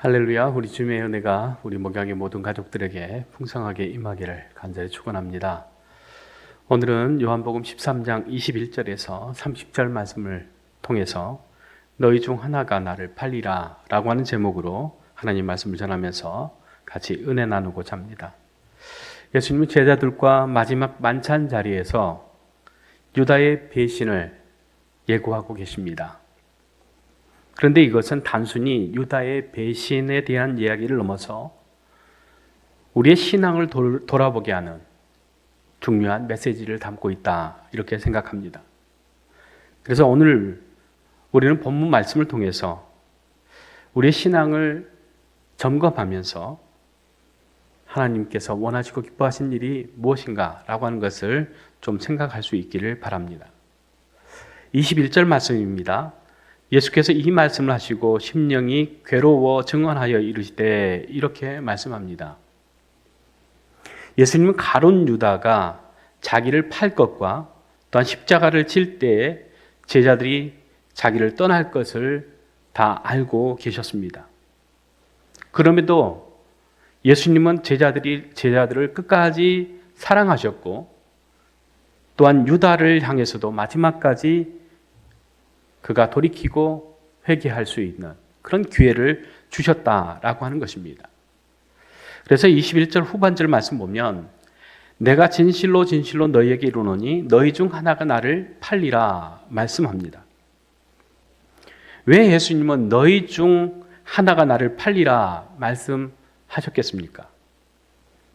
할렐루야, 우리 주님의 은혜가 우리 목양의 모든 가족들에게 풍성하게 임하기를 간절히 축원합니다. 오늘은 요한복음 13장 21절에서 30절 말씀을 통해서 너희 중 하나가 나를 팔리라 라고 하는 제목으로 하나님 말씀을 전하면서 같이 은혜 나누고자 합니다. 예수님은 제자들과 마지막 만찬 자리에서 유다의 배신을 예고하고 계십니다. 그런데 이것은 단순히 유다의 배신에 대한 이야기를 넘어서 우리의 신앙을 돌아보게 하는 중요한 메시지를 담고 있다, 이렇게 생각합니다. 그래서 오늘 우리는 본문 말씀을 통해서 우리의 신앙을 점검하면서 하나님께서 원하시고 기뻐하신 일이 무엇인가 라고 하는 것을 좀 생각할 수 있기를 바랍니다. 21절 말씀입니다. 예수께서 이 말씀을 하시고 심령이 괴로워 증언하여 이르시되 이렇게 말씀합니다. 예수님은 가룟 유다가 자기를 팔 것과 또한 십자가를 질 때에 제자들이 자기를 떠날 것을 다 알고 계셨습니다. 그럼에도 예수님은 제자들을 끝까지 사랑하셨고 또한 유다를 향해서도 마지막까지 그가 돌이키고 회개할 수 있는 그런 기회를 주셨다라고 하는 것입니다. 그래서 21절 후반절 말씀 보면 내가 진실로 진실로 너희에게 이르노니 너희 중 하나가 나를 팔리라 말씀합니다. 왜 예수님은 너희 중 하나가 나를 팔리라 말씀하셨겠습니까?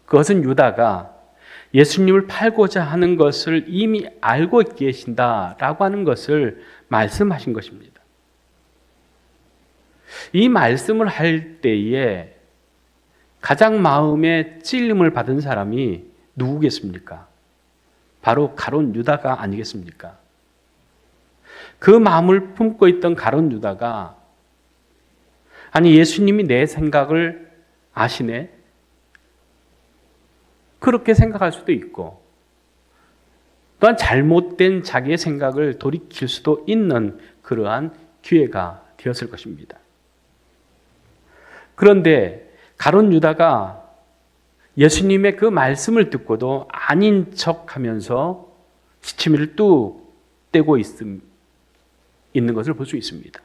그것은 유다가 예수님을 팔고자 하는 것을 이미 알고 계신다라고 하는 것을 말씀하신 것입니다. 이 말씀을 할 때에 가장 마음에 찔림을 받은 사람이 누구겠습니까? 바로 가룟 유다가 아니겠습니까? 그 마음을 품고 있던 가룟 유다가 아니 예수님이 내 생각을 아시네? 그렇게 생각할 수도 있고 또한 잘못된 자기의 생각을 돌이킬 수도 있는 그러한 기회가 되었을 것입니다. 그런데 가룟 유다가 예수님의 그 말씀을 듣고도 아닌 척하면서 시치미를 뚝 떼고 있는 것을 볼 수 있습니다.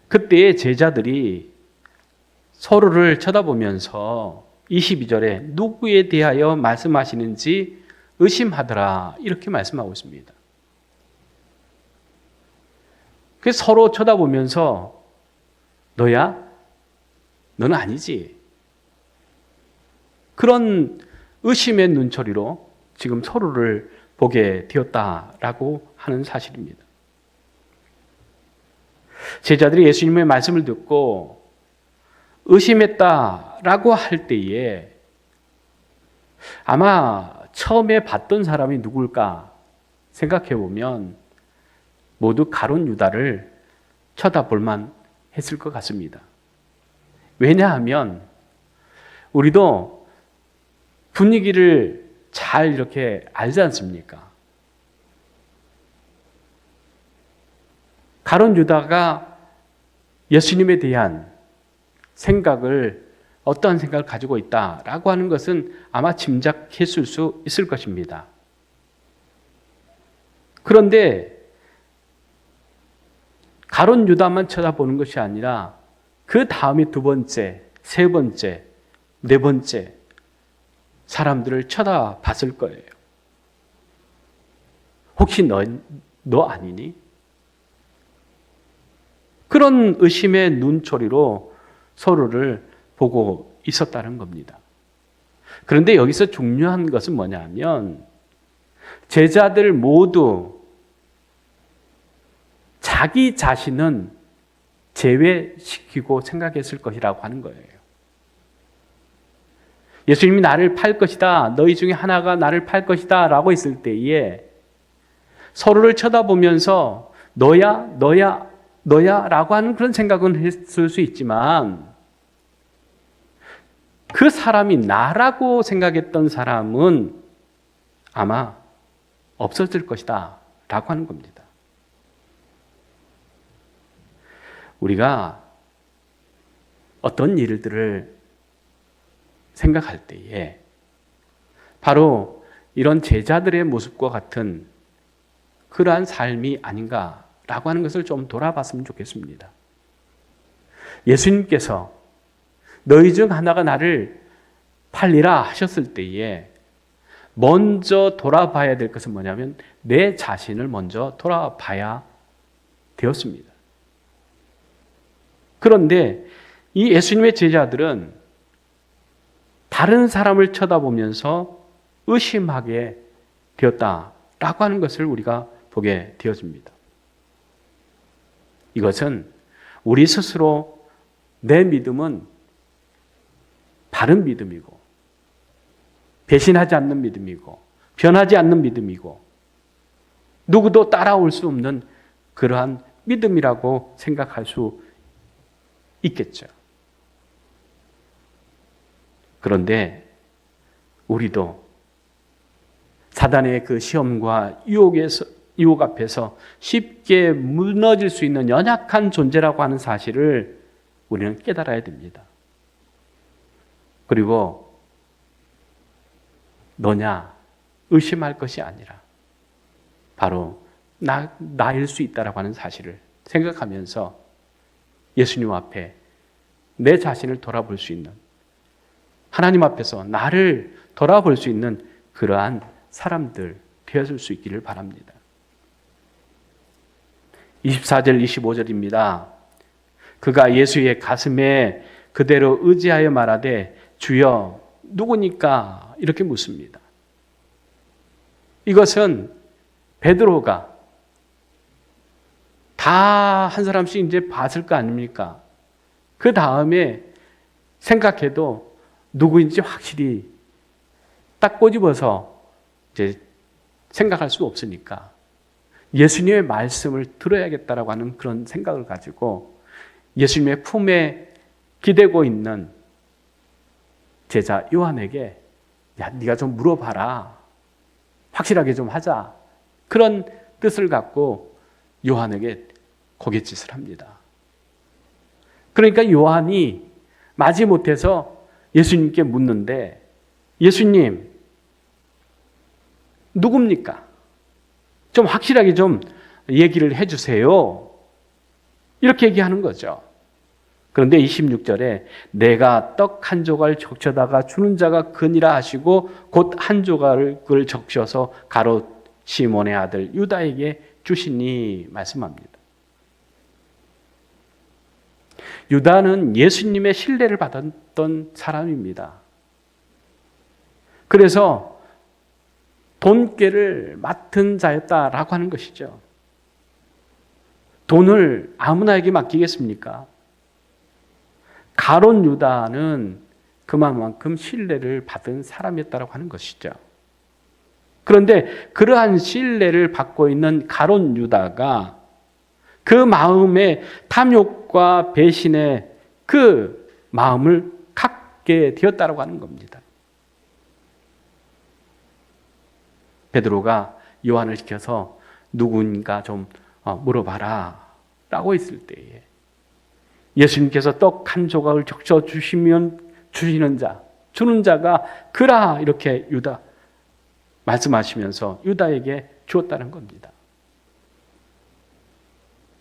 그때의 제자들이 서로를 쳐다보면서 22절에 누구에 대하여 말씀하시는지 의심하더라 이렇게 말씀하고 있습니다. 그래서 서로 쳐다보면서 너야? 너는 아니지. 그런 의심의 눈초리로 지금 서로를 보게 되었다라고 하는 사실입니다. 제자들이 예수님의 말씀을 듣고 의심했다라고 할 때에 아마 처음에 봤던 사람이 누굴까 생각해 보면 모두 가룟 유다를 쳐다볼 만 했을 것 같습니다. 왜냐하면 우리도 분위기를 잘 이렇게 알지 않습니까? 가룟 유다가 예수님에 대한 생각을 어떠한 생각을 가지고 있다라고 하는 것은 아마 짐작했을 수 있을 것입니다. 그런데 가룟 유다만 쳐다보는 것이 아니라 그 다음에 두 번째, 세 번째, 네 번째 사람들을 쳐다봤을 거예요. 혹시 너 아니니? 그런 의심의 눈초리로 서로를 보고 있었다는 겁니다. 그런데 여기서 중요한 것은 뭐냐면 제자들 모두 자기 자신은 제외시키고 생각했을 것이라고 하는 거예요. 예수님이 나를 팔 것이다. 너희 중에 하나가 나를 팔 것이다. 라고 했을 때에 서로를 쳐다보면서 너야? 너야? 너야? 라고 하는 그런 생각은 했을 수 있지만 그 사람이 나라고 생각했던 사람은 아마 없어질 것이다 라고 하는 겁니다. 우리가 어떤 일들을 생각할 때에 바로 이런 제자들의 모습과 같은 그러한 삶이 아닌가라고 하는 것을 좀 돌아봤으면 좋겠습니다. 예수님께서 너희 중 하나가 나를 팔리라 하셨을 때에 먼저 돌아봐야 될 것은 뭐냐면 내 자신을 먼저 돌아봐야 되었습니다. 그런데 이 예수님의 제자들은 다른 사람을 쳐다보면서 의심하게 되었다라고 하는 것을 우리가 보게 되어집니다. 이것은 우리 스스로 내 믿음은 바른 믿음이고 배신하지 않는 믿음이고 변하지 않는 믿음이고 누구도 따라올 수 없는 그러한 믿음이라고 생각할 수 있겠죠. 그런데 우리도 사단의 그 시험과 유혹 앞에서 쉽게 무너질 수 있는 연약한 존재라고 하는 사실을 우리는 깨달아야 됩니다. 그리고 너냐 의심할 것이 아니라 바로 나일 수 있다라고 하는 사실을 생각하면서 예수님 앞에 내 자신을 돌아볼 수 있는 하나님 앞에서 나를 돌아볼 수 있는 그러한 사람들 되었을 수 있기를 바랍니다. 24절 25절입니다. 그가 예수의 가슴에 그대로 의지하여 말하되 주여 누구니까 이렇게 묻습니다. 이것은 베드로가 다 한 사람씩 이제 봤을 거 아닙니까? 그 다음에 생각해도 누구인지 확실히 딱 꼬집어서 이제 생각할 수 없으니까 예수님의 말씀을 들어야겠다라고 하는 그런 생각을 가지고 예수님의 품에 기대고 있는 제자 요한에게 야, 네가 좀 물어봐라. 확실하게 좀 하자. 그런 뜻을 갖고 요한에게 고갯짓을 합니다. 그러니까 요한이 마지못해서 예수님께 묻는데 예수님 누굽니까? 좀 확실하게 좀 얘기를 해주세요. 이렇게 얘기하는 거죠. 그런데 26절에 내가 떡 한 조각 적셔다가 주는 자가 그니라 하시고 곧 한 조각을 적셔서 가롯 시몬의 아들 유다에게 주시니 말씀합니다. 유다는 예수님의 신뢰를 받았던 사람입니다. 그래서 돈꾀를 맡은 자였다라고 하는 것이죠. 돈을 아무나에게 맡기겠습니까? 가롯 유다는 그만큼 신뢰를 받은 사람이었다고 하는 것이죠. 그런데 그러한 신뢰를 받고 있는 가롯 유다가 그 마음에 탐욕과 배신의 그 마음을 갖게 되었다고 하는 겁니다. 베드로가 요한을 시켜서 누군가 좀 물어봐라 라고 했을 때에 예수님께서 떡 한 조각을 적셔 주시면 주시는 자, 주는 자가 그라 이렇게 유다 말씀하시면서 유다에게 주었다는 겁니다.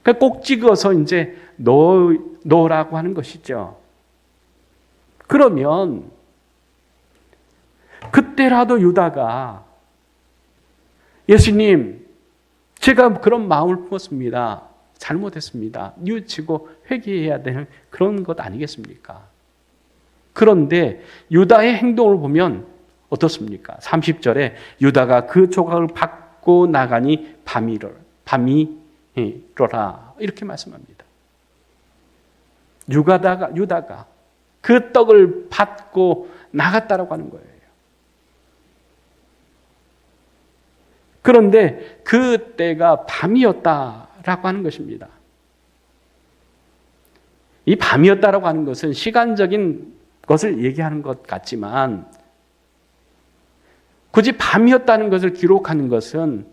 그러니까 꼭 찍어서 이제 넣으라고 하는 것이죠. 그러면 그때라도 유다가 예수님, 제가 그런 마음을 품었습니다. 잘못했습니다. 뉘우치고 회개해야 되는 그런 것 아니겠습니까? 그런데 유다의 행동을 보면 어떻습니까? 30절에 유다가 그 조각을 받고 나가니 밤이로라 이렇게 말씀합니다. 유다가 그 떡을 받고 나갔다라고 하는 거예요. 그런데 그 때가 밤이었다라고 하는 것입니다. 이 밤이었다라고 하는 것은 시간적인 것을 얘기하는 것 같지만 굳이 밤이었다는 것을 기록하는 것은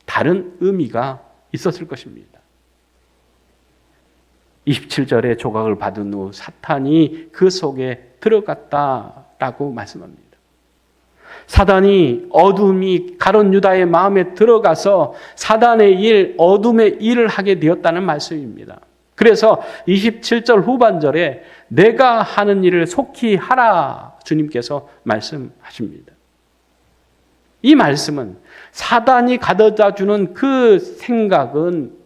다른 의미가 있었을 것입니다. 27절에 조각을 받은 후 사탄이 그 속에 들어갔다라고 말씀합니다. 사단이 어둠이 가룟 유다의 마음에 들어가서 사단의 일, 어둠의 일을 하게 되었다는 말씀입니다. 그래서 27절 후반절에 내가 하는 일을 속히 하라 주님께서 말씀하십니다. 이 말씀은 사단이 가져다 주는 그 생각은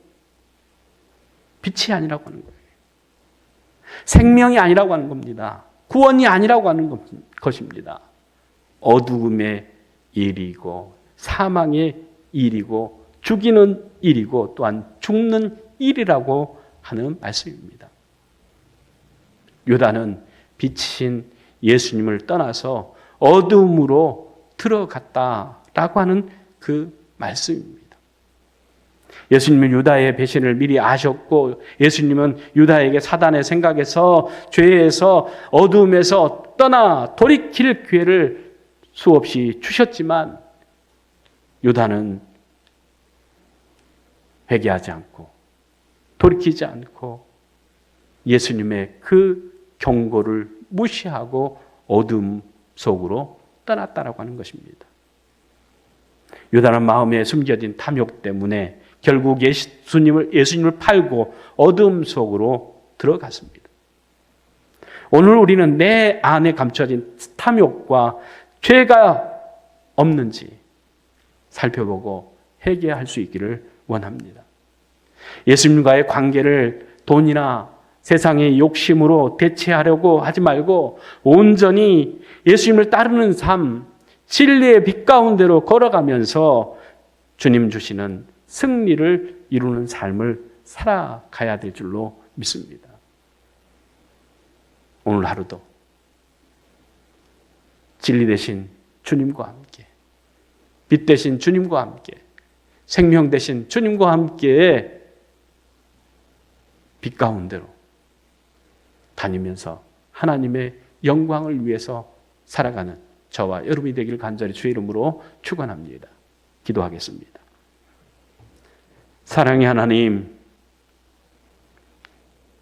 빛이 아니라고 하는 거예요. 생명이 아니라고 하는 겁니다. 구원이 아니라고 하는 것입니다. 어두움의 일이고 사망의 일이고 죽이는 일이고 또한 죽는 일이라고 하는 말씀입니다. 유다는 빛이신 예수님을 떠나서 어둠으로 들어갔다라고 하는 그 말씀입니다. 예수님은 유다의 배신을 미리 아셨고 예수님은 유다에게 사단의 생각에서 죄에서 어둠에서 떠나 돌이킬 기회를 수없이 주셨지만 유다는 회개하지 않고 돌이키지 않고 예수님의 그 경고를 무시하고 어둠 속으로 떠났다라고 하는 것입니다. 유다는 마음에 숨겨진 탐욕 때문에 결국 예수님을 팔고 어둠 속으로 들어갔습니다. 오늘 우리는 내 안에 감춰진 탐욕과 죄가 없는지 살펴보고 회개할 수 있기를 원합니다. 예수님과의 관계를 돈이나 세상의 욕심으로 대체하려고 하지 말고 온전히 예수님을 따르는 삶, 진리의 빛 가운데로 걸어가면서 주님 주시는 승리를 이루는 삶을 살아가야 될 줄로 믿습니다. 오늘 하루도 진리 되신 주님과 함께, 빛 되신 주님과 함께, 생명 되신 주님과 함께 빛 가운데로 다니면서 하나님의 영광을 위해서 살아가는 저와 여러분이 되기를 간절히 주의 이름으로 축원합니다. 기도하겠습니다. 사랑의 하나님,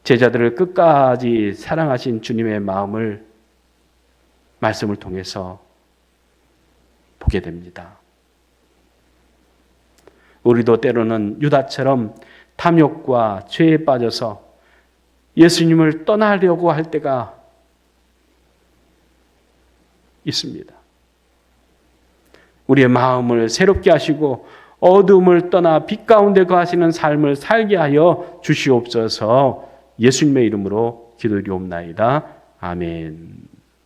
제자들을 끝까지 사랑하신 주님의 마음을 말씀을 통해서 보게 됩니다. 우리도 때로는 유다처럼 탐욕과 죄에 빠져서 예수님을 떠나려고 할 때가 있습니다. 우리의 마음을 새롭게 하시고 어둠을 떠나 빛 가운데 거하시는 삶을 살게 하여 주시옵소서. 예수님의 이름으로 기도드리옵나이다. 아멘.